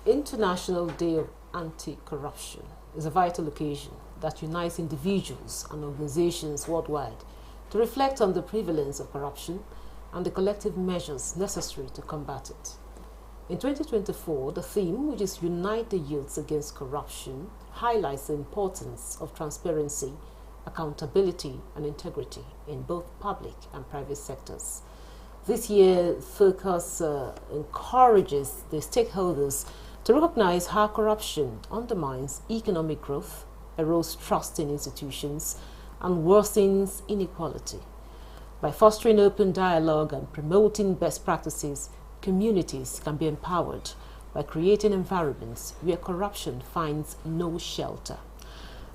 International Day of Anti-Corruption is a vital occasion that unites individuals and organizations worldwide to reflect on the prevalence of corruption and the collective measures necessary to combat it. In 2024, the theme, which is Unite the Youths Against Corruption, highlights the importance of transparency, accountability, and integrity in both public and private sectors. This year's focus encourages the stakeholders to recognize how corruption undermines economic growth, erodes trust in institutions, and worsens inequality. By fostering open dialogue and promoting best practices, communities can be empowered by creating environments where corruption finds no shelter.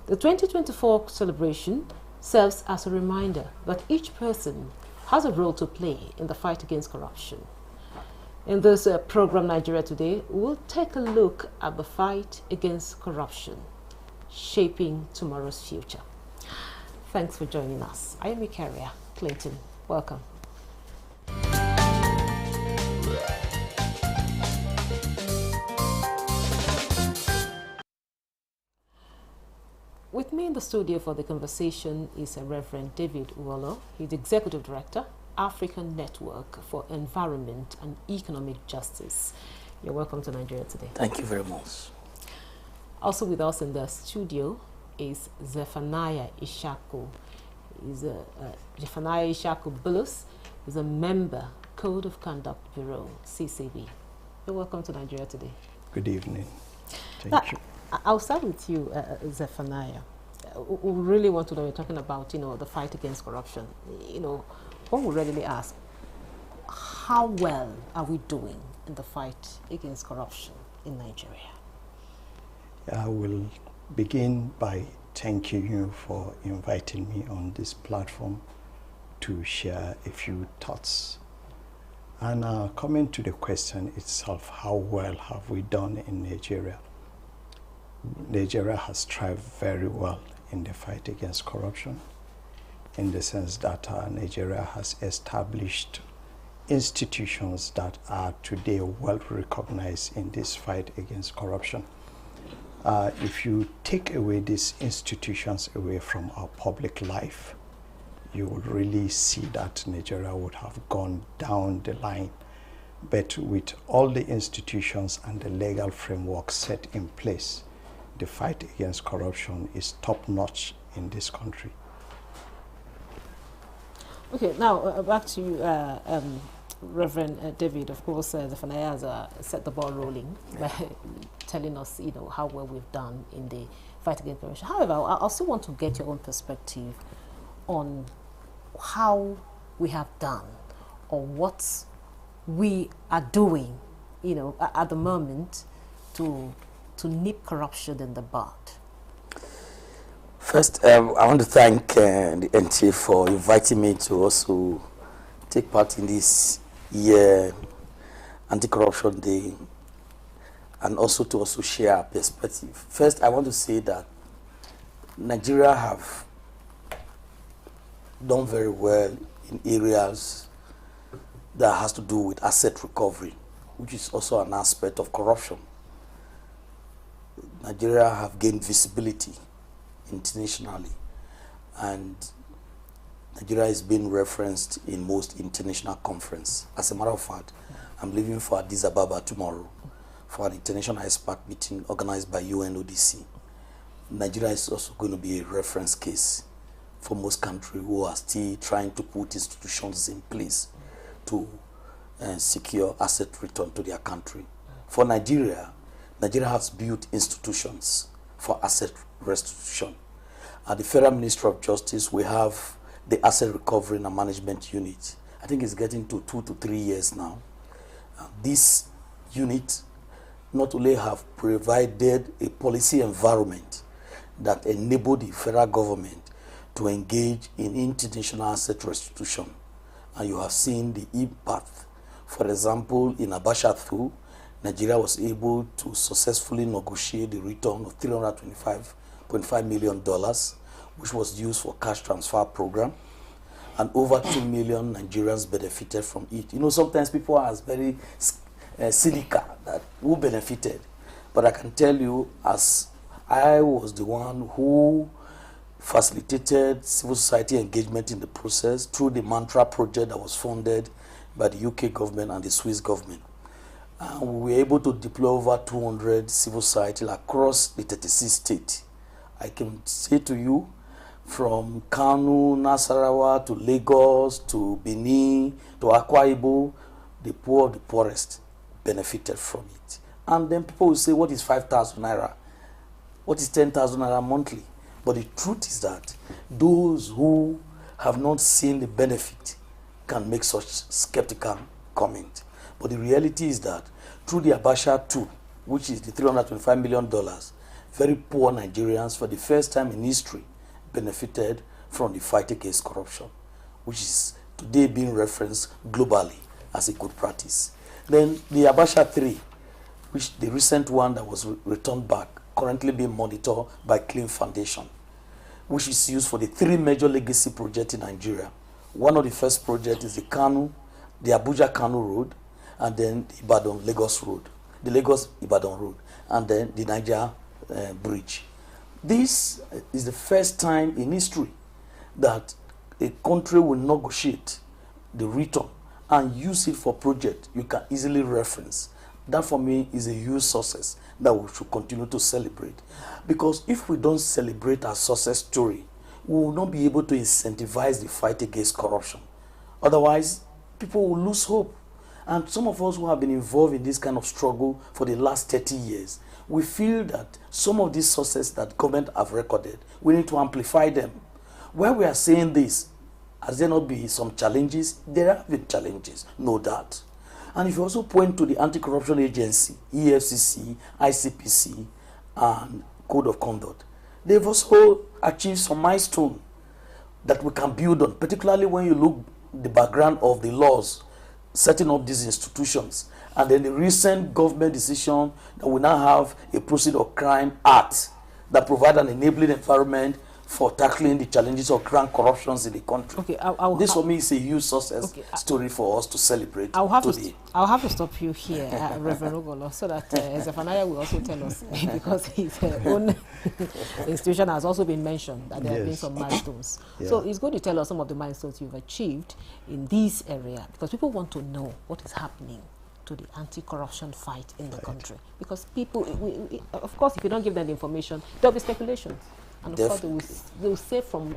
The 2024 celebration serves as a reminder that each person has a role to play in the fight against corruption. In this program, Nigeria Today, we'll take a look at the fight against corruption, shaping tomorrow's future. Thanks for joining us. I am Ikaria Clayton. Welcome. With me in the studio for the conversation is Reverend David Uolo. He's the Executive Director, African Network for Environment and Economic Justice. You're welcome to Nigeria Today. Thank you very much. Also with us in the studio is Zephaniah Ishaku. Zephaniah Ishaku Bulus is a member, Code of Conduct Bureau, CCB. You're welcome to Nigeria Today. Good evening. Thank you. I'll start with you, Zephaniah. We really want to know, we're talking about, the fight against corruption. One would readily ask, how well are we doing in the fight against corruption in Nigeria? I will begin by thanking you for inviting me on this platform to share a few thoughts. And coming to the question itself, how well have we done in Nigeria? Nigeria has thrived very well in the fight against corruption, in the sense that Nigeria has established institutions that are today well recognized in this fight against corruption. If you take away these institutions away from our public life, you will really see that Nigeria would have gone down the line. But with all the institutions and the legal framework set in place, the fight against corruption is top-notch in this country. Okay, now back to you, Reverend David. Of course, Zephaniah has set the ball rolling by telling us, how well we've done in the fight against corruption. However, I also want to get your own perspective on how we have done, or what we are doing, at the moment to nip corruption in the bud. First, I want to thank the NTA for inviting me to also take part in this year Anti-Corruption Day, and also to share our perspective. First, I want to say that Nigeria have done very well in areas that has to do with asset recovery, which is also an aspect of corruption. Nigeria have gained visibility internationally, and Nigeria is being referenced in most international conferences. As a matter of fact, I'm leaving for Addis Ababa tomorrow for an international expert meeting organized by UNODC. Nigeria is also going to be a reference case for most countries who are still trying to put institutions in place to secure asset return to their country. For Nigeria, Nigeria has built institutions for asset restitution. At the Federal Ministry of Justice, we have the Asset Recovery and Management Unit. I think it's getting to 2 to 3 years now. This unit not only have provided a policy environment that enabled the federal government to engage in international asset restitution, and you have seen the impact. For example, in Abacha, Nigeria was able to successfully negotiate the return of $325.5 million, which was used for cash transfer program, and over 2 million Nigerians benefited from it. Sometimes people are very cynical that who benefited. But I can tell you, as I was the one who facilitated civil society engagement in the process through the Mantra project that was funded by the UK government and the Swiss government. We were able to deploy over 200 civil society across the 36 states. I can say to you, from Kano, Nasarawa, to Lagos, to Benin, to Akwa Ibom, the poor of the poorest benefited from it. And then people will say, what is 5,000 naira? What is 10,000 naira monthly? But the truth is that those who have not seen the benefit can make such skeptical comment. But the reality is that through the Abacha 2, which is the $325 million, very poor Nigerians for the first time in history benefited from the fight against corruption, which is today being referenced globally as a good practice. Then the Abacha 3, which the recent one that was returned back, currently being monitored by Clean Foundation, which is used for the 3 major legacy projects in Nigeria. One of the first projects is the Abuja-Kano Road, and then the Ibadan-Lagos Road, the Lagos-Ibadan Road, and then the Niger Bridge. This is the first time in history that a country will negotiate the return and use it for project you can easily reference. That for me is a huge success that we should continue to celebrate. Because if we don't celebrate our success story, we will not be able to incentivize the fight against corruption. Otherwise, people will lose hope. And some of us who have been involved in this kind of struggle for the last 30 years, we feel that some of these successes that government have recorded, we need to amplify them. Where we are saying this, has there not been some challenges? There have been challenges, no doubt. And if you also point to the Anti-Corruption Agency, EFCC, ICPC, and Code of Conduct, they've also achieved some milestone that we can build on, particularly when you look the background of the laws setting up these institutions, and then the recent government decision that we now have a Proceed of Crime Act that provide an enabling environment for tackling the challenges of grand corruptions in the country. Okay, this for me is a huge success story for us to celebrate today. I'll have to stop you here, Reverend Ogolo, so that Zephaniah will also tell us, because his own institution has also been mentioned that there have been some milestones. Yeah. So he's going to tell us some of the milestones you've achieved in this area, because people want to know what is happening to the anti-corruption fight in the country. Because people, of course, if you don't give them the information, there'll be speculations. And of course, they will say from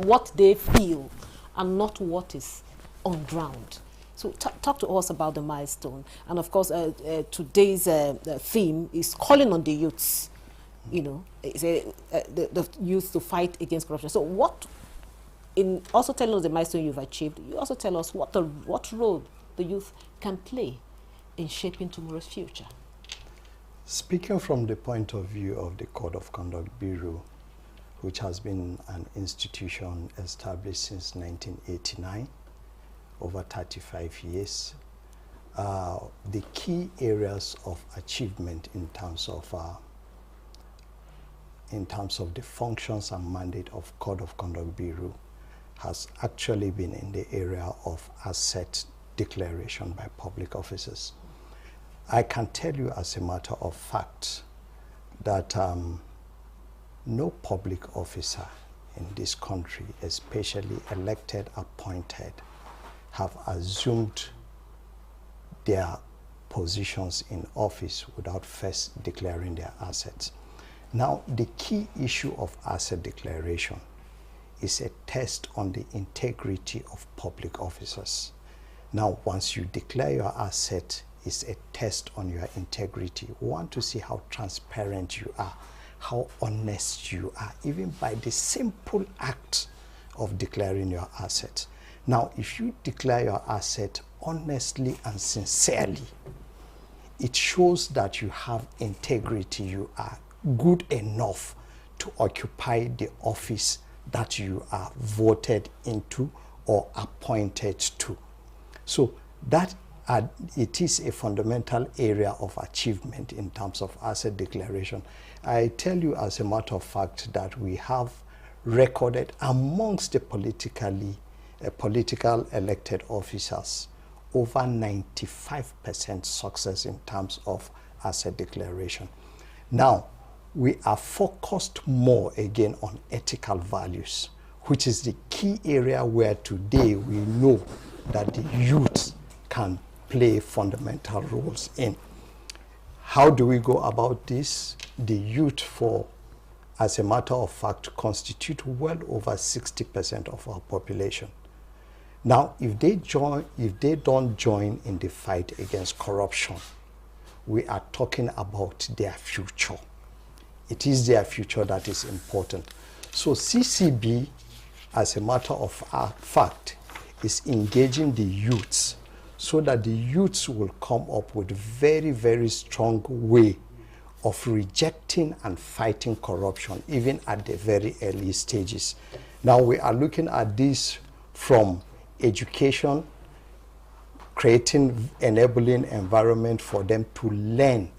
what they feel and not what is on ground. So talk to us about the milestone. And of course, today's theme is calling on the youths, the youth to fight against corruption. So in also telling us the milestone you've achieved, you also tell us what role the youth can play in shaping tomorrow's future. Speaking from the point of view of the Code of Conduct Bureau, which has been an institution established since 1989, over 35 years. The key areas of achievement in terms of the functions and mandate of Code of Conduct Bureau has actually been in the area of asset declaration by public officers. I can tell you as a matter of fact that no public officer in this country, especially elected, appointed, have assumed their positions in office without first declaring their assets. Now, the key issue of asset declaration is a test on the integrity of public officers. Now, once you declare your asset, it's a test on your integrity. We want to see how transparent you are, how honest you are, even by the simple act of declaring your assets. Now, if you declare your asset honestly and sincerely, it shows that you have integrity, you are good enough to occupy the office that you are voted into or appointed to. So that it is a fundamental area of achievement in terms of asset declaration. I tell you as a matter of fact that we have recorded amongst the political elected officers over 95% success in terms of asset declaration. Now, we are focused more again on ethical values, which is the key area where today we know that the youth can play fundamental roles in. How do we go about this? The youth, as a matter of fact, constitute well over 60% of our population. Now, if they don't join in the fight against corruption, we are talking about their future. It is their future that is important. So CCB, as a matter of fact, is engaging the youths so that the youths will come up with a very, very strong way of rejecting and fighting corruption, even at the very early stages. Now, we are looking at this from education, creating enabling environment for them to learn,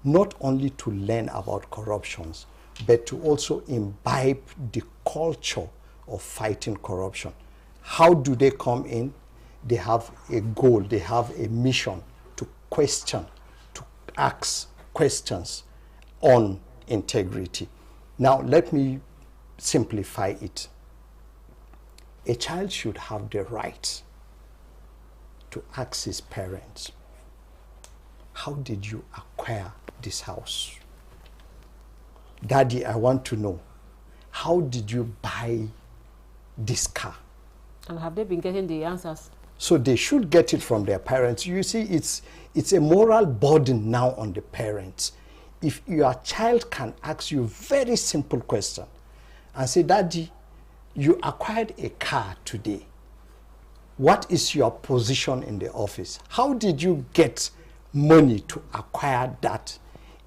not only to learn about corruptions, but to also imbibe the culture of fighting corruption. How do they come in? They have a goal, they have a mission to question, to ask questions on integrity. Now, let me simplify it. A child should have the right to ask his parents, how did you acquire this house? Daddy, I want to know, how did you buy this car? And have they been getting the answers? So they should get it from their parents. You see, it's a moral burden now on the parents. If your child can ask you a very simple question and say, Daddy, you acquired a car today. What is your position in the office? How did you get money to acquire that?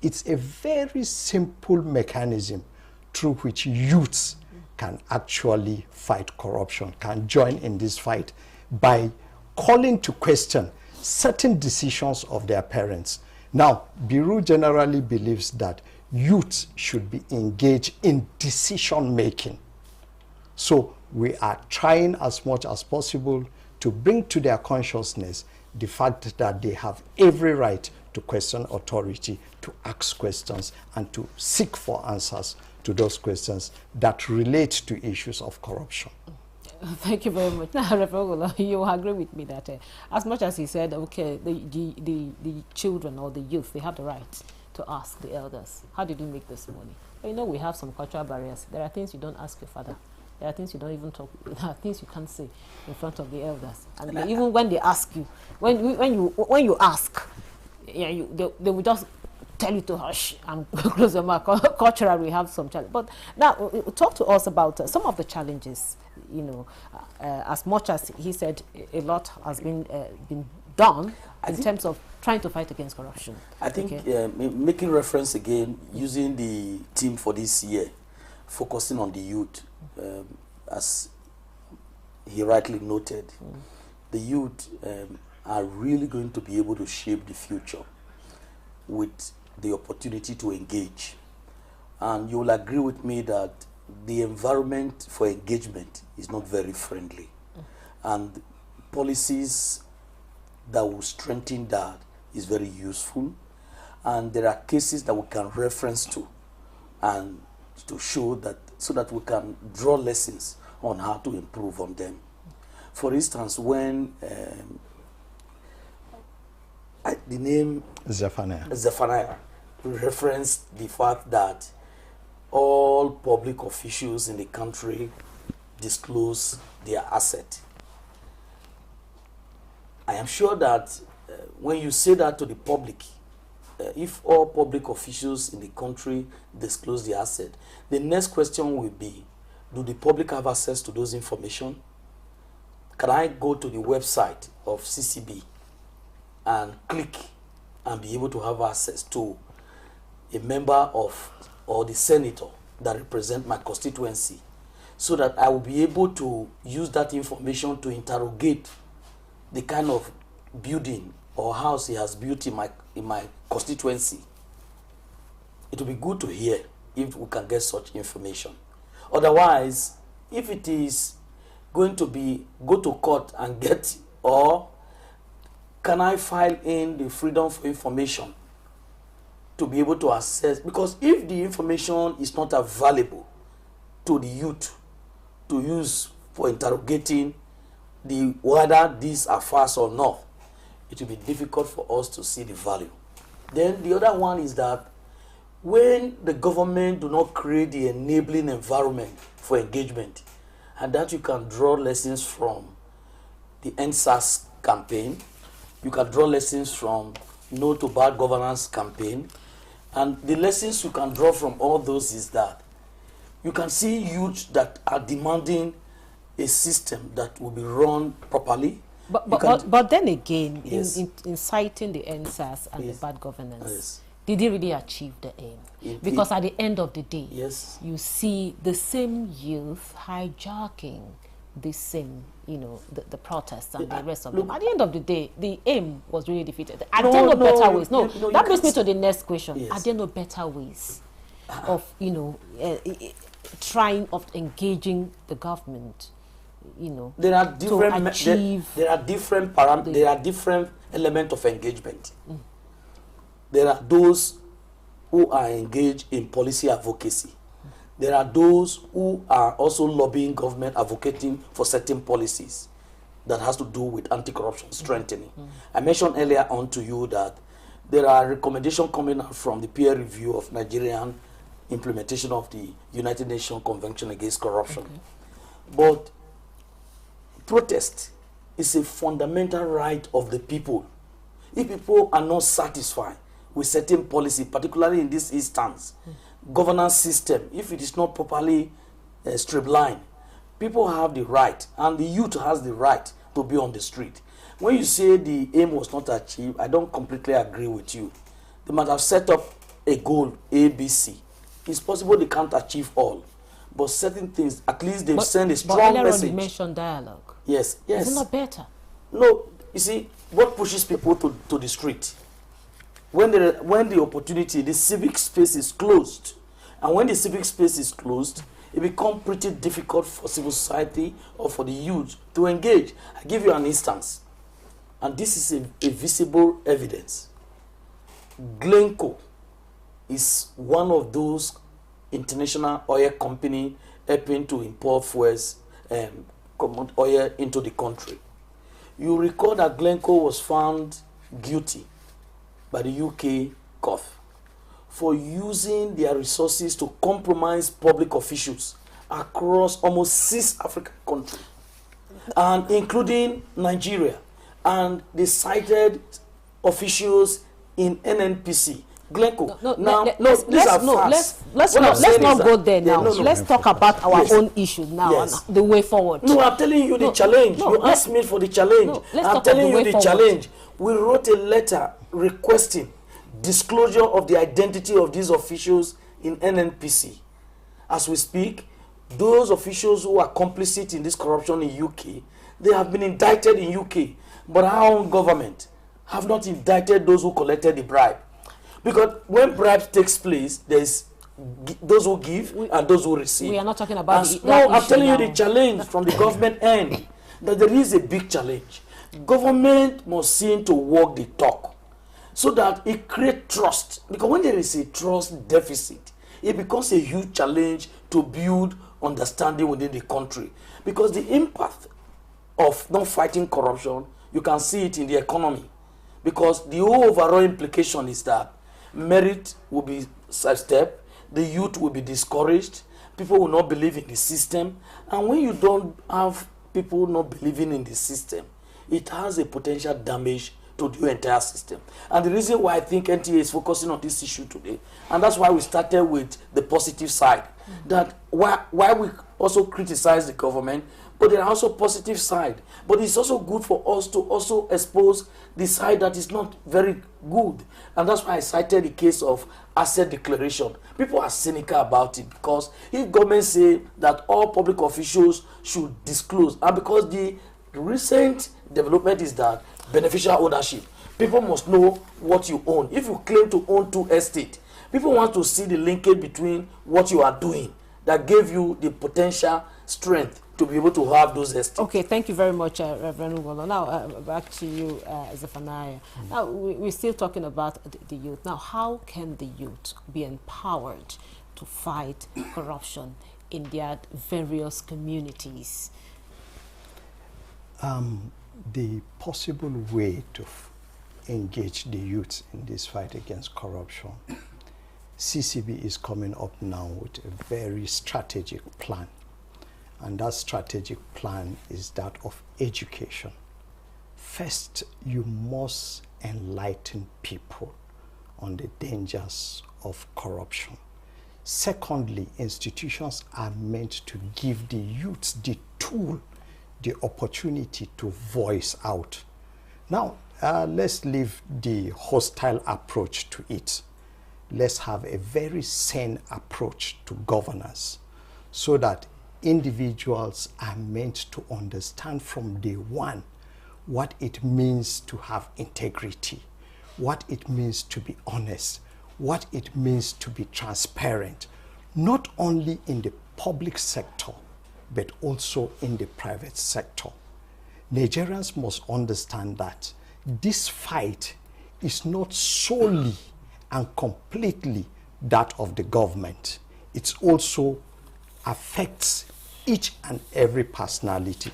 It's a very simple mechanism through which youths can actually fight corruption, can join in this fight by calling to question certain decisions of their parents. Now, Bureau generally believes that youth should be engaged in decision making. So we are trying as much as possible to bring to their consciousness the fact that they have every right to question authority, to ask questions, and to seek for answers to those questions that relate to issues of corruption. Thank you very much. Now, Reverend, you agree with me that as much as he said, okay, the children or the youth, they have the right to ask the elders, how did you make this money? But you know, we have some cultural barriers. There are things you don't ask your father. There are things you don't even talk. There are things you can't say in front of the elders. And even when they ask you, when you ask, yeah, they will just tell you to hush and close your mouth. Culturally, we have some challenge. But now, talk to us about some of the challenges. You know, as much as he said, a lot has been done in terms of trying to fight against corruption. I think making reference again, using the theme for this year, focusing on the youth, as he rightly noted, the youth are really going to be able to shape the future with the opportunity to engage. And you'll agree with me that the environment for engagement is not very friendly. And policies that will strengthen that is very useful. And there are cases that we can reference to and to show that, so that we can draw lessons on how to improve on them. For instance, when the name Zephaniah referenced the fact that all public officials in the country disclose their asset. I am sure that when you say that to the public, if all public officials in the country disclose their asset, the next question will be, do the public have access to those information? Can I go to the website of CCB and click and be able to have access to a member of or the senator that represent my constituency, so that I will be able to use that information to interrogate the kind of building or house he has built in my constituency? It will be good to hear if we can get such information. Otherwise, if it is going to be go to court and get, or can I file in the Freedom of Information to be able to assess, because if the information is not available to the youth to use for interrogating whether these are false or not, it will be difficult for us to see the value. Then the other one is that when the government do not create the enabling environment for engagement, and that you can draw lessons from the NSAS campaign, you can draw lessons from No to Bad Governance campaign, and the lessons you can draw from all those is that you can see youth that are demanding a system that will be run properly. But then again, yes. in citing the NSAS and yes. the bad governance, yes. did he really achieve the aim? Because at the end of the day, yes. you see the same youth hijacking the same, the protests and the rest of them. At the end of the day, the aim was really defeated. Are there no better ways? No, that brings me to the next question. Yes. Are there no better ways of, trying of engaging the government? There are different to achieve there are different elements of engagement. There are those who are engaged in policy advocacy. There are those who are also lobbying government, advocating for certain policies that has to do with anti-corruption strengthening. I mentioned earlier on to you that there are recommendations coming out from the peer review of Nigerian implementation of the United Nations Convention Against Corruption. But protest is a fundamental right of the people. If people are not satisfied with certain policy, particularly in this instance, governance system, if it is not properly streamlined, people have the right, and the youth has the right to be on the street. When you say the aim was not achieved, I don't completely agree with you. They might have set up a goal, A, B, C. It's possible they can't achieve all, but certain things, at least they've sent a strong message. You mentioned dialogue. Yes, yes. Is it not better? No, you see, what pushes people to the street? When the opportunity, the civic space is closed, and when the civic space is closed, it becomes pretty difficult for civil society or for the youth to engage. I give you an instance, and this is a visible evidence. Glencoe is one of those international oil company helping to import fuels, oil into the country. You recall that Glencoe was found guilty by the UK court for using their resources to compromise public officials across almost 6 African countries, and including Nigeria. And they cited officials in NNPC. Glencoe. Let's not go there now. Let's talk about our own issues now and the way forward. No, I'm telling you the challenge. You asked me for the challenge. I'm telling you the challenge. We wrote a letter requesting disclosure of the identity of these officials in NNPC. As we speak, those officials who are complicit in this corruption in UK, they have been indicted in UK, but our own government have not indicted those who collected the bribe. Because when bribes takes place, there's those who give and those who receive. We are not talking about I'm telling you the challenge from the government end, that there is a big challenge. Government must seem to walk the talk so that it creates trust. Because when there is a trust deficit, it becomes a huge challenge to build understanding within the country. Because the impact of not fighting corruption, you can see it in the economy. Because the whole overall implication is that merit will be sidestepped, the youth will be discouraged, people will not believe in the system. And when you don't have people not believing in the system, it has a potential damage to the entire system. And the reason why I think NTA is focusing on this issue today, and that's why we started with the positive side, that why we also criticize the government, but there are also positive side. But it's also good for us to also expose the side that is not very good. And that's why I cited the case of asset declaration. People are cynical about it, because if government say that all public officials should disclose, and because the recent development is that beneficial ownership, people must know what you own. If you claim to own 2 estates, people want to see the linkage between what you are doing that gave you the potential strength to be able to have those estates. Okay, thank you very much, Reverend Ugolo. Now, back to you, Zephaniah. Now, we're still talking about the youth. Now, how can the youth be empowered to fight corruption in their various communities? The possible way to engage the youth in this fight against corruption, CCB is coming up now with a very strategic plan. And that strategic plan is that of education. First, you must enlighten people on the dangers of corruption. Secondly, institutions are meant to give the youth the tool, the opportunity to voice out. Now, let's leave the hostile approach to it. Let's have a very sane approach to governance so that individuals are meant to understand from day one what it means to have integrity, what it means to be honest, what it means to be transparent, not only in the public sector, but also in the private sector. Nigerians must understand that this fight is not solely and completely that of the government. It also affects each and every personality.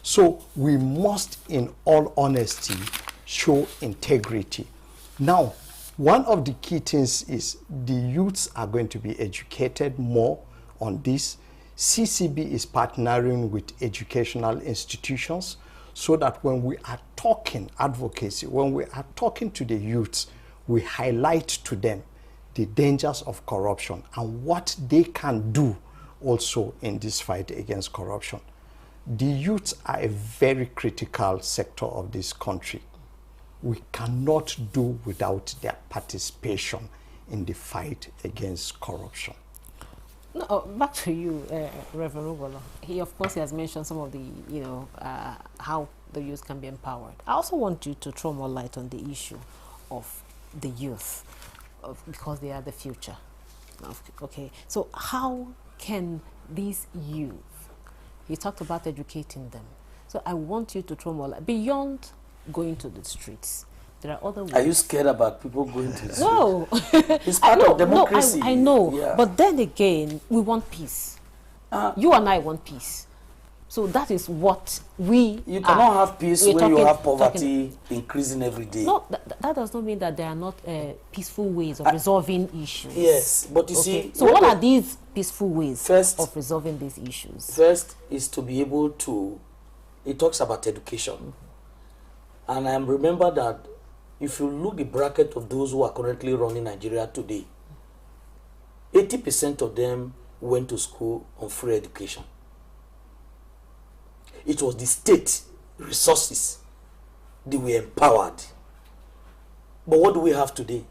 So we must, in all honesty, show integrity. Now, one of the key things is the youths are going to be educated more on this. CCB is partnering with educational institutions so that when we are talking advocacy, when we are talking to the youths, we highlight to them the dangers of corruption and what they can do also in this fight against corruption. The youths are a very critical sector of this country. We cannot do without their participation in the fight against corruption. No, back to you, Reverend Ugolo. He, of course, he has mentioned some of the, how the youth can be empowered. I also want you to throw more light on the issue of the youth, because they are the future. Okay, so how can these youth, you talked about educating them, so I want you to throw more light, beyond going to the streets. There are other ways. Are you scared about people going to the streets? No. It's part of democracy. No, I know. Yeah. But then again, we want peace. You and I want peace. So that is what we You cannot have peace when you have poverty increasing every day. No, that does not mean that there are not peaceful ways of resolving issues. Yes, but you see... So what are these peaceful ways of resolving these issues? First is to be able to... It talks about education. And I remember that if you look the bracket of those who are currently running Nigeria today, 80% of them went to school on free education. It was the state resources. They were empowered. But what do we have today?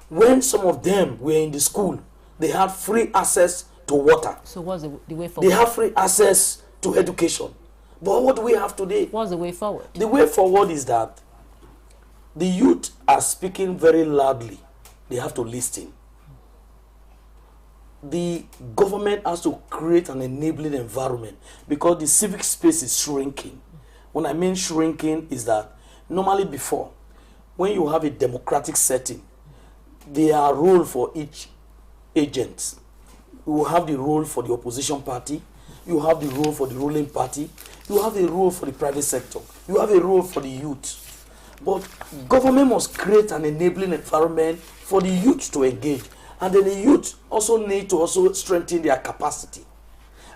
When some of them were in the school, they had free access to water. So what's the way forward? They have free access to education. But what do we have today? What's the way forward? The way forward is that the youth are speaking very loudly. They have to listen. The government has to create an enabling environment because the civic space is shrinking. When I mean shrinking is that normally before, when you have a democratic setting, there are rules for each agent. You have the role for the opposition party, you have the role for the ruling party, you have a role for the private sector, you have a role for the youth. But government must create an enabling environment for the youth to engage. And then the youth also need to also strengthen their capacity.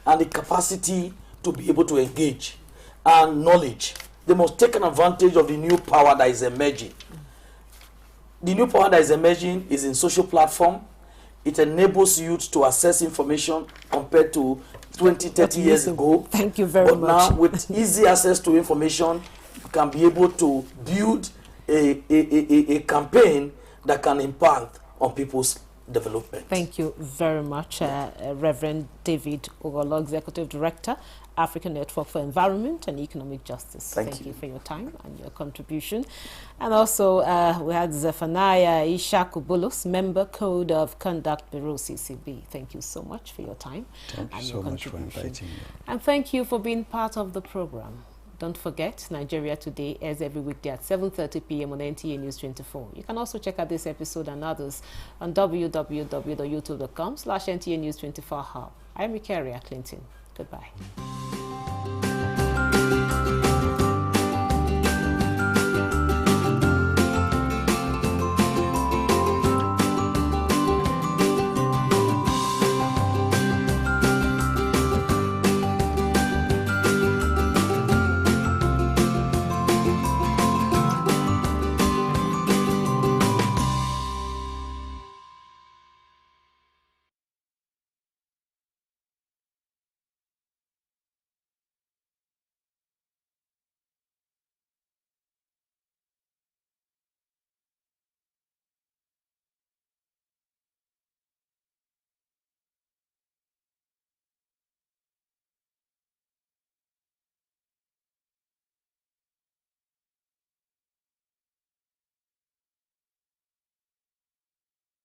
And the capacity to be able to engage. And knowledge. They must take an advantage of the new power that is emerging. The new power that is emerging is in social platform. It enables youth to access information compared to 20, 30 years ago. Thank you very much. But now, with easy access to information, you can be able to build a campaign that can impact on people's development. Thank you very much, Reverend David Ogolo, Executive Director, African Network for Environment and Economic Justice. Thank you for your time and your contribution. And also, we had Zephaniah Ishakubulos, Member Code of Conduct Bureau, CCB. Thank you so much for your time. Thank you so much for inviting me. And thank you for being part of the program. Don't forget, Nigeria Today airs every weekday at 7:30 p.m. on NTA News 24. You can also check out this episode and others on www.youtube.com/NTA News 24 Hub. I'm Mikaria Clinton. Goodbye.